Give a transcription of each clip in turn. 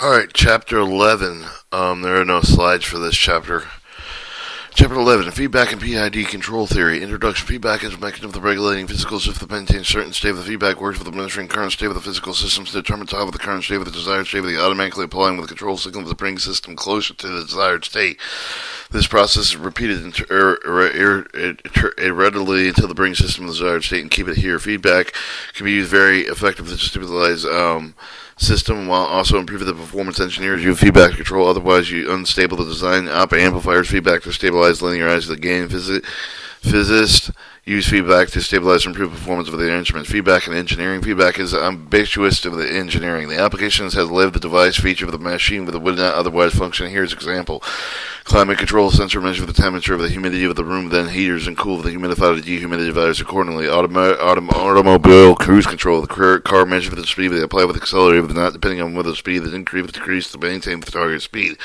Alright, Chapter 11. There are no slides for this chapter. Chapter 11, Feedback and PID Control Theory. Introduction. Feedback is a mechanism of regulating physical system to maintain a certain state of the feedback works with administering current state of the physical system to determine the time of the current state of the desired state of the automatically applying with the control signal to bring the system closer to the desired state. This process is repeated readily until the bring system to the desired state and keep it here. Feedback can be used very effectively to stabilize system while also improving the performance. Engineers use feedback to control otherwise unstable the design amplifiers. Feedback to stabilize linearize the gain. Physicists use feedback to stabilize and improve performance of the instruments. Feedback in engineering. Feedback is ambiguous of the engineering. The applications has lived the device feature of the machine but would not otherwise function. Here's an example. Climate control sensor measures the temperature of the humidity of the room, then heaters and cool the humidifier to dehumidifiers accordingly. Automobile cruise control. The car measures the speed they apply with the accelerator, but not depending on whether the speed is increased or decreased to maintain the target speed.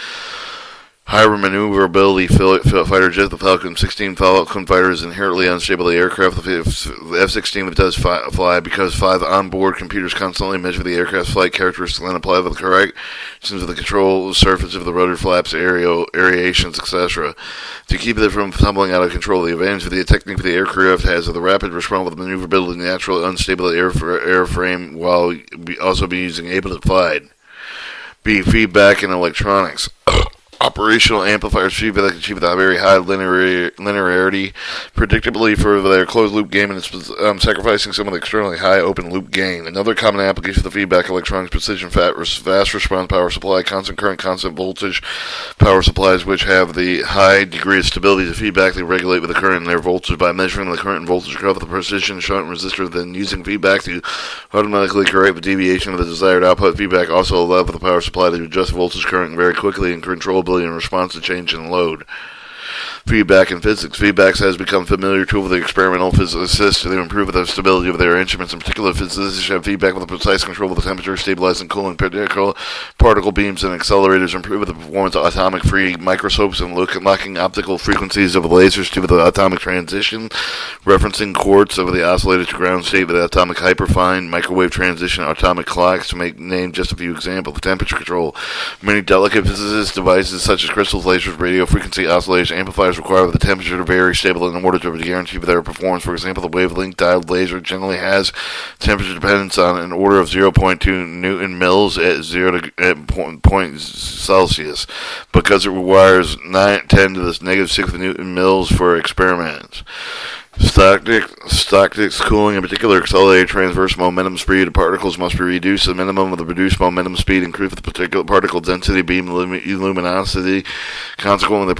Higher maneuverability fighter jet. The Falcon 16 Falcon fighter is inherently unstable. The aircraft, the F-16 does fly because 5 onboard computers constantly measure the aircraft's flight characteristics and apply the corrections of the control surface of the rotor flaps, aerations, etc. to keep it from tumbling out of control. The advantage of the technique the aircraft has of the rapid response with maneuverability and natural unstable airframe while also be using able to fly. B. Feedback in electronics. Operational amplifiers feedback achieve a very high linearity, predictably for their closed-loop gain, and sacrificing some of the externally high open-loop gain. Another common application of the feedback electronics precision fast response power supply, constant current, constant voltage power supplies, which have the high degree of stability to feedback. They regulate with the current and their voltage by measuring the current and voltage curve of the precision shunt resistor, then using feedback to automatically correct the deviation of the desired output. Feedback also allows the power supply to adjust voltage current very quickly and control in response to change in load. Feedback in physics. Feedback has become a familiar tool for the experimental physicists to improve the stability of their instruments. In particular, physicists have feedback with a precise control of the temperature, stabilizing cooling particle beams and accelerators, improve the performance of atomic-free microscopes, and locking optical frequencies of lasers to the atomic transition, referencing quartz of the oscillator to ground state with the atomic hyperfine microwave transition, atomic clocks, to name just a few examples. The temperature control. Many delicate physicist devices such as crystals, lasers, radio frequency oscillators, amplifiers require the temperature to vary stable in order to guarantee their performance. For example, the wavelength diode laser generally has temperature dependence on an order of 0.2 Newton mils at 0 point Celsius, because it requires 10 to the negative 6 Newton mils for experiments. Statistics cooling, in particular, accelerated transverse momentum speed of particles must be reduced to the minimum of the reduced momentum speed, increase the particular particle density, beam luminosity. Consequently, the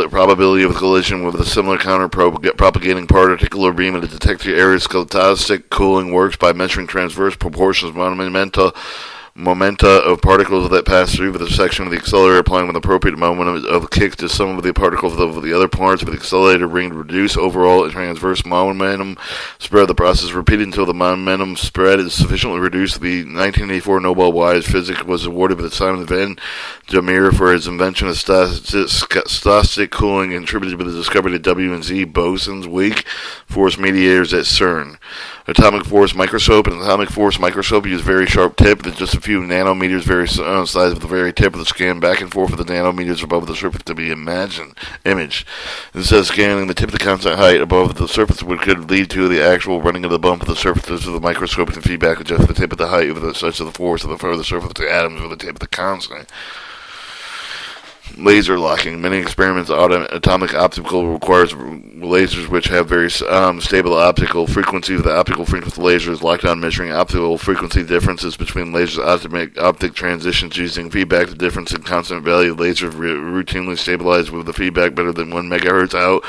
probability of collision with a similar counter-propagating particular beam in the detected area. Stochastic cooling works by measuring transverse proportions of momenta of particles that pass through the section of the accelerator, applying with appropriate moment of kick to some of the particles of the other parts of the accelerator ring to reduce overall transverse momentum spread. The process repeated until the momentum spread is sufficiently reduced. The 1984 Nobel Prize Physics was awarded by Simon van der Meer for his invention of stochastic cooling, and attributed to the discovery of W and Z bosons, weak force mediators at CERN. Atomic force microscope. An atomic force microscope uses very sharp tip with just a few nanometers, very size of the very tip of the scan back and forth with the nanometers above the surface to be imaged. Instead of scanning the tip of the constant height above the surface, which could lead to the actual running of the bump of the surfaces of the microscope, and feedback adjust the tip of the height of such of the force of the further surface of the atoms with the tip of the constant. Laser locking. Many experiments atomic optical requires lasers which have very stable optical frequencies. The optical frequency laser is locked on, measuring optical frequency differences between lasers. Optic transitions using feedback. The difference in constant value of lasers routinely stabilized with the feedback better than 1 megahertz out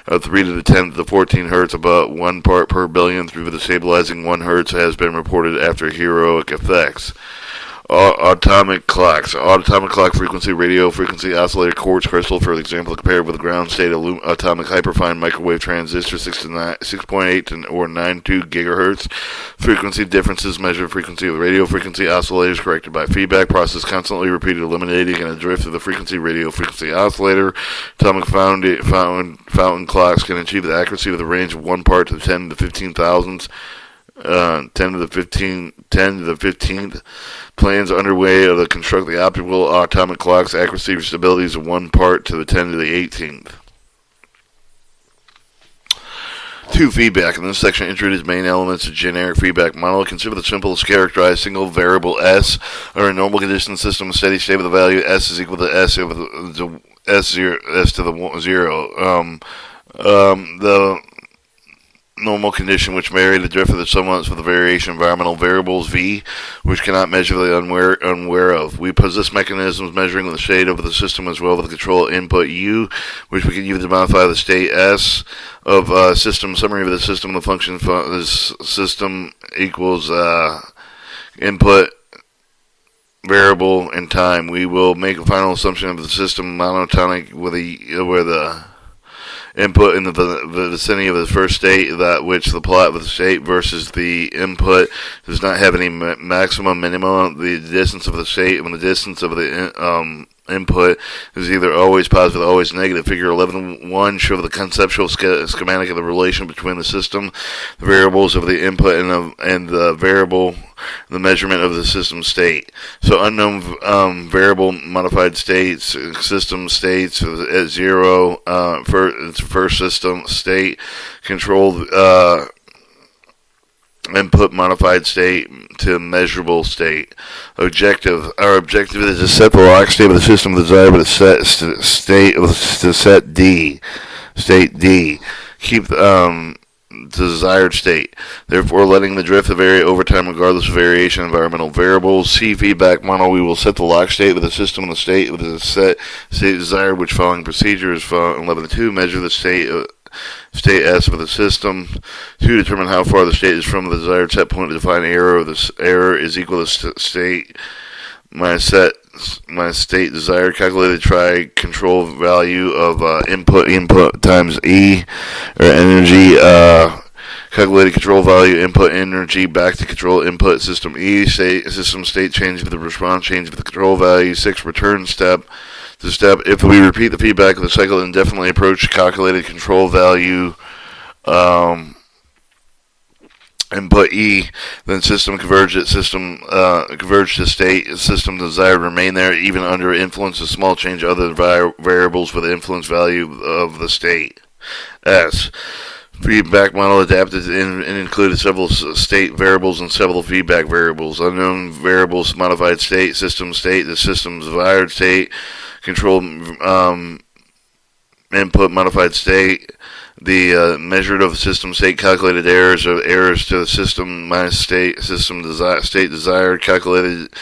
of 3 to the 10 to the 14 hertz, about 1 part per billion through the stabilizing 1 hertz has been reported after heroic effects. Atomic clocks. Atomic clock frequency, radio frequency oscillator, quartz crystal, for example, compared with ground state atomic hyperfine microwave transistor 6.8 or 92 gigahertz. Frequency differences measure frequency of the radio frequency oscillators corrected by feedback. Process constantly repeated, eliminating and a drift of the frequency radio frequency oscillator. Atomic fountain clocks can achieve the accuracy of the range of 1 part to 10 to 15 thousandths 10 to the 15th. Plans underway to construct the optical atomic clock's accuracy for stabilities of 1 part to the 10 to the 18th. 2. Feedback. In this section, introduce main elements of generic feedback model. Consider the simplest characterized single variable S, or a normal condition system steady state with the value S is equal to S over the S to the 0. The normal condition which vary the drift of the sumlets with the variation environmental variables V, which cannot measure the unaware of. We possess mechanisms measuring the state of the system as well as the control input U, which we can use to modify the state S of system. Summary of the system. The function this system equals input variable and time. We will make a final assumption of the system monotonic where the input in the vicinity of the first state, that which the plot of the state versus the input does not have any maximum minimum. The distance of the state and the distance of the input is either always positive or always negative. Figure 11.1 show the conceptual schematic of the relation between the system, the variables of the input, and the variable, the measurement of the system state. So unknown variable modified states, system states at 0, first system state, controlled input modified state to measurable state. Objective. Our objective is to set the lock state of the system desired with a set state to set D. State D. Keep desired state. Therefore, letting the drift vary over time regardless of variation in environmental variables. C. Feedback model. We will set the lock state with the system and the state with a set state desired, which following procedure is 11.2. Measure the state S of the system. 2. Determine how far the state is from the desired set point to define error. This error is equal to state my state desired. Calculated try control value of input times E, or energy. Calculated control value input energy back to control input system E. System state change of the response change of the control value. 6. Return step. The step, if we repeat the feedback of the cycle indefinitely approach calculated control value input E, then system converge to state system desired remain there even under influence of small change other variables with influence value of the state. S. Feedback model adapted and included several state variables and several feedback variables. Unknown variables, modified state, system state, the system's desired state, control input, modified state, the measured of the system state, calculated errors to the system minus state, state desired, calculated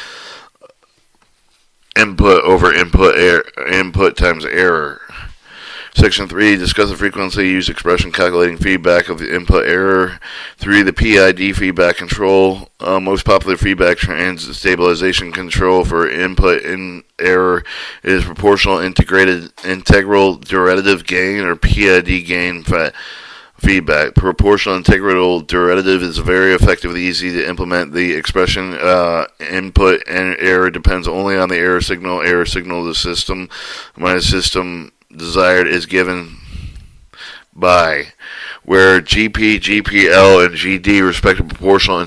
input over input times error. Section 3, discuss the frequency used expression calculating feedback of the input error. 3, the PID feedback control. Most popular feedback stabilization control for input in error is proportional integral derivative gain, or PID gain feedback. Proportional integral derivative is very effective and easy to implement. The expression input and error depends only on the error signal. Error signal of the system minus system desired is given by where GP, GPL, and GD respective proportional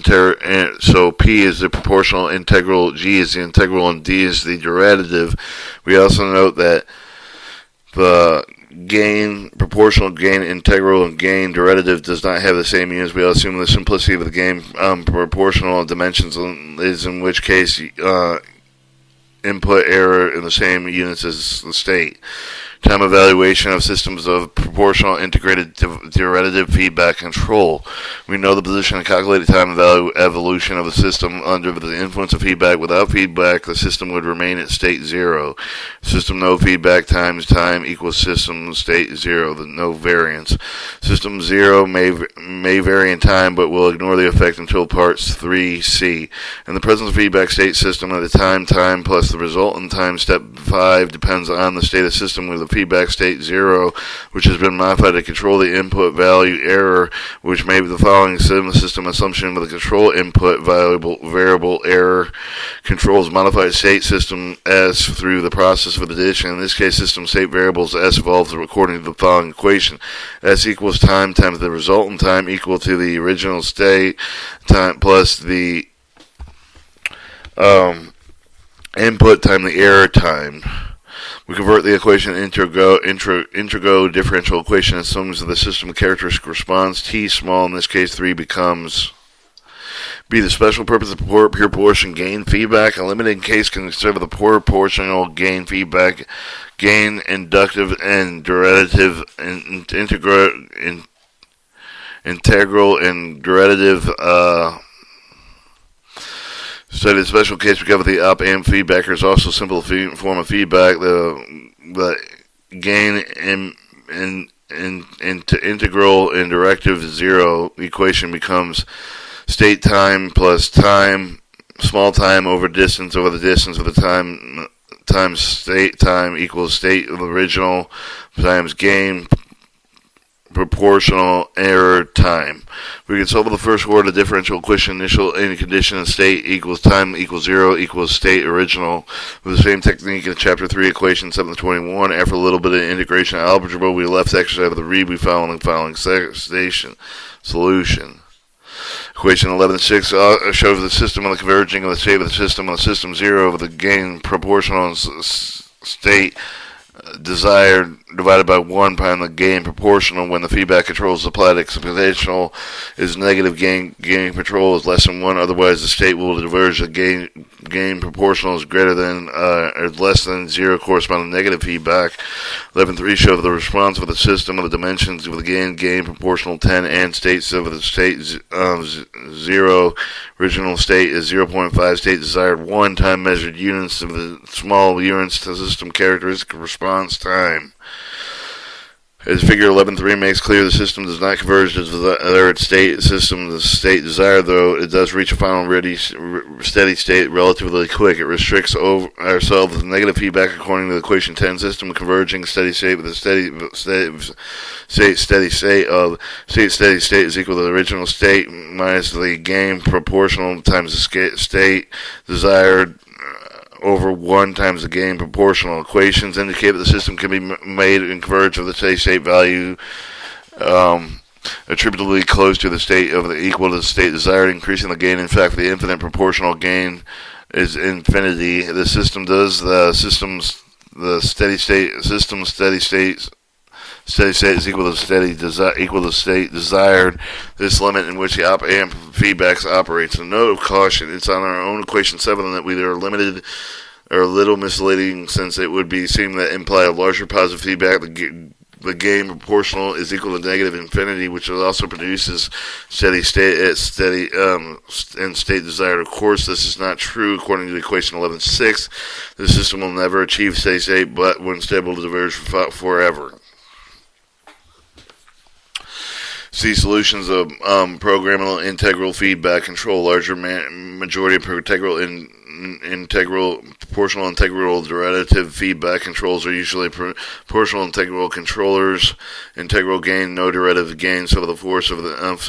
so P is the proportional integral, G is the integral, and D is the derivative. We also note that the gain, proportional gain, integral, and gain derivative does not have the same units. We assume the simplicity of the gain proportional dimensions is in which case input error in the same units as the state. Time evaluation of systems of proportional integrated derivative feedback control. We know the position and calculated time evolution of the system under the influence of feedback. Without feedback, the system would remain at state 0. System no feedback times time equals system state 0, the no variance. System 0 may vary in time, but will ignore the effect until parts 3C. In the presence of feedback state system, at the time plus the resultant time, step 5 depends on the state of system with the the feedback state 0, which has been modified to control the input value error, which may be the following system assumption with the control input variable error controls modified state system S through the process of addition. In this case, system state variables S evolves according to the following equation. S equals time times the resultant time equal to the original state time plus the input time the error time. We convert the equation integral differential equation assumes that the system characteristic response T small, in this case 3, becomes B. The special purpose of pure proportion gain feedback. A limited case can consider the proportional gain feedback, gain inductive and derivative, integral and derivative. Study the special case we cover the op-amp feedbacker is also a simple form of feedback. The gain into integral and derivative 0 equation becomes state time plus time, small time over the distance of the time times state time equals state of the original times gain proportional error time. We can solve the first order differential equation initial in condition and state equals time equals 0 equals state original with the same technique in chapter 3 equation 721. After a little bit of integration algebra, we left the exercise of the read we found in the following station solution. Equation 11.6 shows the system on the converging of the state of the system on the system 0 of the gain proportional state desired divided by 1 times the gain proportional when the feedback control is applied. Exponential is negative gain control is less than 1, otherwise the state will diverge. The gain proportional is greater than or less than 0 corresponding negative feedback. 11.3 shows the response of the system of the dimensions of the gain proportional 10 and states of the state 0. Original state is 0.5, state desired 1 time measured units of the small units to system characteristic response time. As figure 11.3 makes clear, the system does not converge to the desired state system. The state desired, though it does reach a final steady state relatively quick. It restricts ourselves with negative feedback according to the equation 10 system converging steady state with a steady state of steady state is equal to the original state minus the gain proportional times the state desired over 1 times the gain proportional. Equations indicate that the system can be made and converge with the steady state value attributably close to the state of the equal to the state desired, increasing the gain. In fact, the infinite proportional gain is infinity. The system does the steady state is equal to state desired. This limit in which the op-amp feedbacks operates. A note of caution: it's on our own equation 7 that we are limited or a little misleading, since it would be seem that imply a larger positive feedback. The gain proportional is equal to negative infinity, which also produces steady state at and state desired. Of course, this is not true according to equation 11.6. The system will never achieve steady state, but when stable to diverge forever. See solutions of programmable integral feedback control. Larger majority of integral proportional integral derivative feedback controls are usually proportional integral controllers. Integral gain, no derivative gain. So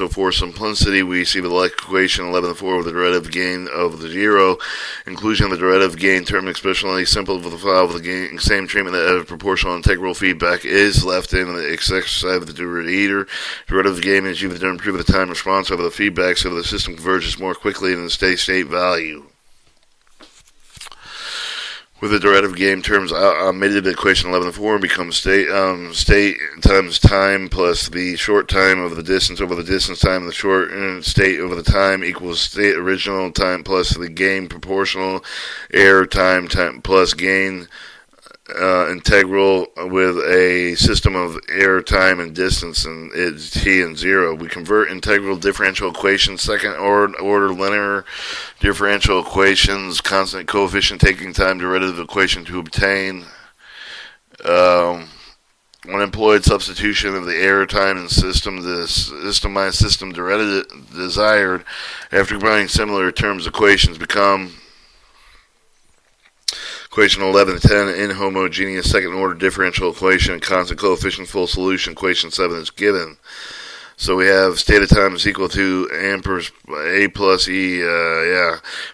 for simplicity, we see the like equation 11.4 with the derivative gain of the 0. Inclusion of the derivative gain term especially simple with the file with the gain, same treatment that proportional integral feedback is left in the exercise of the derivative. Derivative gain is used to improve the time response of the feedback so the system converges more quickly in the steady state value. With the derivative gain terms omitted, equation 11.4 becomes state times time plus the short time of the distance over the distance time. The short state over the time equals state original time plus the gain proportional error time plus gain integral with a system of error time and distance, and it's t and 0. We convert integral differential equations, second order linear differential equations, constant coefficient taking time derivative equation to obtain unemployed substitution of the error time and system, the system minus system derivative desired after combining similar terms equations become Equation 1110, inhomogeneous second-order differential equation, constant coefficient full solution. Equation 7 is given. So we have state of time is equal to amperes A plus E,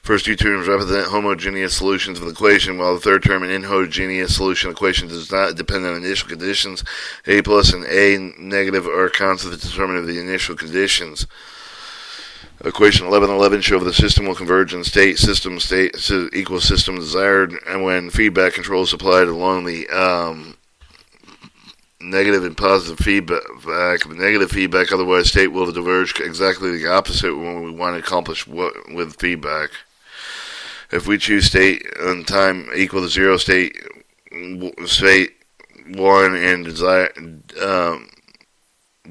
First two terms represent homogeneous solutions of the equation, while the third term, an inhomogeneous solution equation, does not depend on initial conditions. A plus and A negative are constant determinant of the initial conditions. Equation 1111 show the system will converge in state equals system desired, and when feedback control is applied along the negative and positive feedback. Negative feedback, otherwise state will diverge exactly the opposite when we want to accomplish what with feedback. If we choose state and time equal to 0, state 1 and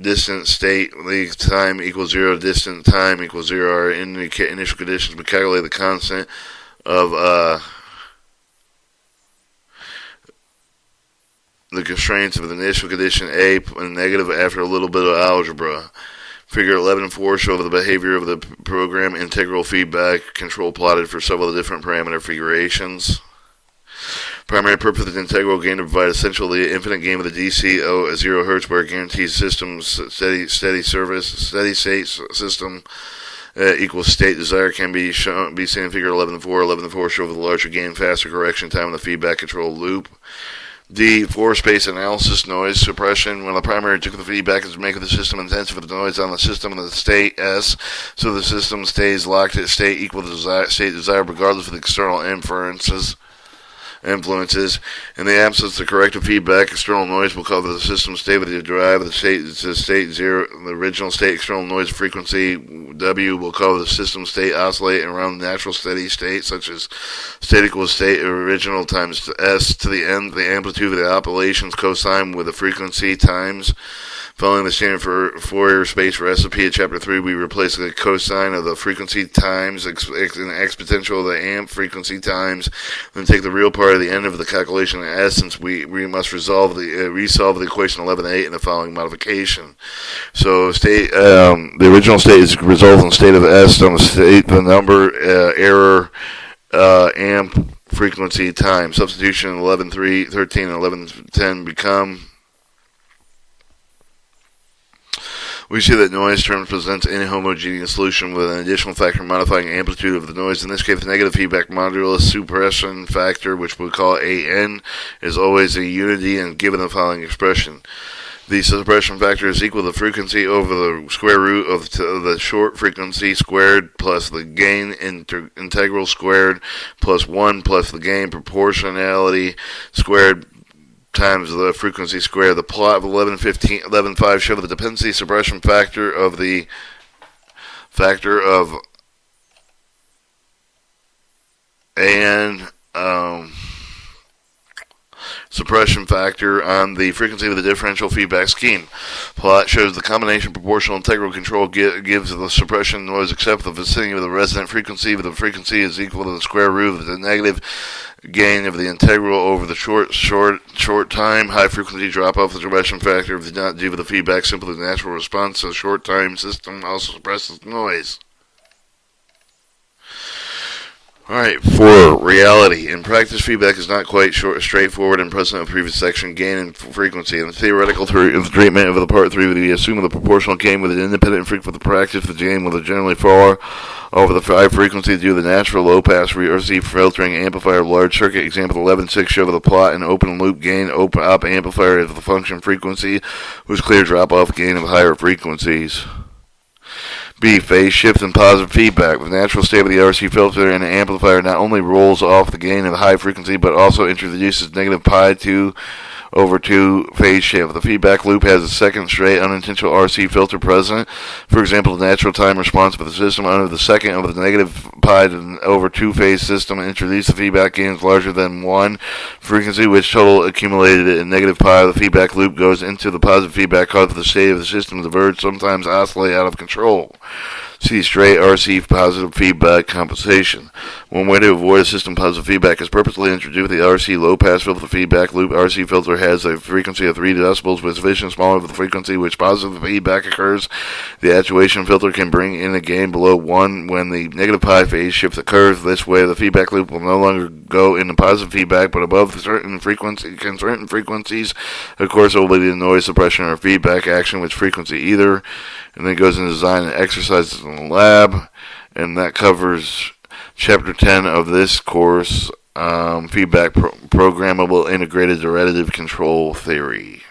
distant state the time equals 0, distant time equals 0 are initial conditions. We calculate the constant of the constraints of the initial condition A and negative after a little bit of algebra. Figure 11.4 show the behavior of the program integral feedback control plotted for several different parameter figurations. Primary purpose of the integral gain to provide essentially an infinite gain with a DC at 0 Hz where it guarantees systems steady state system equals state desired can be seen in figure 11.4. 11.4 show the larger gain, faster correction time in the feedback control loop. D. Four-space analysis noise suppression. When the primary took the feedback is to make the system intensive with the noise on the system in the state S, so the system stays locked at state equal to state desired regardless of the external influences. In the absence of corrective feedback, external noise will cover the system state with the drive of the state to state 0. The original state external noise frequency W will cover the system state oscillating around the natural steady state, such as state equals state original times S to the n, the amplitude of the oscillations cosine with the frequency times. Following the standard for Fourier space recipe of Chapter 3, we replace the cosine of the frequency times an exponential of the amp frequency times, then take the real part of the end of the calculation. In essence, we must resolve the equation 11.8 in the following modification. So the original state is resultant state of S on the number, error, amp frequency time. Substitution 11.13 and 11.10 become. We see that noise terms presents an inhomogeneous solution with an additional factor modifying amplitude of the noise. In this case, the negative feedback modulus suppression factor, which we call AN, is always a unity and given the following expression. The suppression factor is equal to the frequency over the square root of the short frequency squared plus the gain integral squared plus 1 plus the gain proportionality squared times the frequency squared. The plot of 11.5 show the dependency suppression factor of the AN suppression factor on the frequency of the differential feedback scheme. Plot shows the combination proportional integral control gives the suppression noise except the vicinity of the resonant frequency, but the frequency is equal to the square root of the negative gain of the integral over the short time. High frequency drop off the suppression factor is not due to the feedback, simply the natural response to the short time system also suppresses noise. Alright, for reality. In practice, feedback is not quite straightforward and present in the previous section. Gain and frequency. In the theoretical treatment of the part 3, we assume the proportional gain with an independent frequency. For the practice, the gain will generally fall over the high frequency due to the natural low-pass RC filtering amplifier of large circuit. Example 11.6 show the plot an open loop gain op amplifier of the function frequency, whose clear drop-off gain of higher frequencies. B. Phase shift and positive feedback. The natural state of the RC filter and amplifier not only rolls off the gain of the high frequency, but also introduces negative pi 2/2 phase shift. The feedback loop has a second straight unintentional RC filter present. For example, the natural time response of the system under the second of the negative pi over 2 phase system introduces the feedback gains larger than 1 frequency, which total accumulated in negative pi of the feedback loop goes into the positive feedback cause the state of the system diverge, sometimes oscillate out of control. C. Straight RC positive feedback compensation. One way to avoid a system positive feedback is purposely introduce the RC low pass filter feedback loop. RC filter has a frequency of 3 decibels with sufficient smaller for the frequency which positive feedback occurs. The attenuation filter can bring in a gain below 1 when the negative pi phase shift occurs. This way the feedback loop will no longer go into positive feedback but above certain frequencies. Of course, there will be the noise suppression or feedback action which frequency either. And then it goes into design and exercises in the lab, and that covers Chapter 10 of this course, Feedback Programmable Integrated Derivative Control Theory.